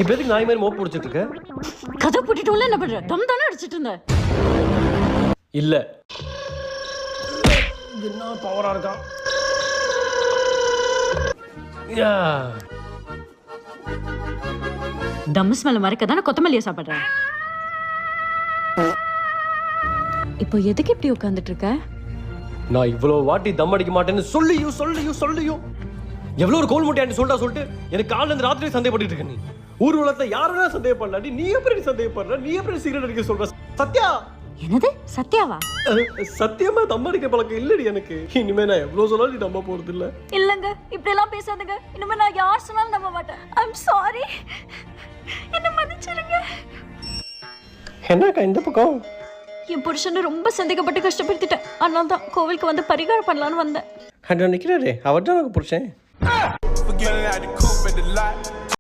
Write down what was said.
இப்போ எதுக்கு நாய் மாதிரி மோப்பு பிடிச்சிட்டு இருக்க? கதை பூட்டிட்டு உள்ள என்ன பண்ற? தம் தானே அடிச்சிட்டு இருந்த. இல்ல என்ன பவரா இருக்கா? யா தம் ஸ்மெல் மறக்க தானே கொத்தமல்லியை சாப்பிடுற. இப்போ எதுக்கு இப்படி உட்கார்ந்துட்டு இருக்க? நான் இவ்வளவு வாட்டி தம் அடிக்க மாட்டேன்னு சொல்லியும் எவ்வளவு ஒரு கோல் மூட்டையாண்டி சொல்லிட்டு எனக்கு காலைல இருந்து ராத்திரி சந்தேகப்பட்டு இருக்க. நீ ஊர் உலகத்தை யாருன்னா சந்தேகப்படலாடி, நீ எப்படி சந்தேகப்படுற? நீ எப்படி சிகரெட் அடிக்க சொல்ற? சத்யா என்னது சத்யாவா? சத்தியமா தம் அடிக்க பழக்கம் இல்லடி எனக்கு. இனிமே நான் எவ்வளவு சொன்னாலும் நீ நம்ப போறது இல்ல. இல்லங்க, இப்படி எல்லாம் பேசாதீங்க. இனிமே நான் யார் சொன்னாலும் நம்ப மாட்டேன். ஐம் சாரி, என்ன மன்னிச்சிடுங்க. என்னக்கா இந்த பக்கம்? என் புருஷனை ரொம்ப சந்தேகப்பட்டு கஷ்டப்படுத்திட்டேன். அதனால தான் கோவிலுக்கு வந்து பரிகாரம் பண்ணலான்னு வந்தேன். அட நிக்கிறாரே, அவர் தான் எனக்கு புருஷன்.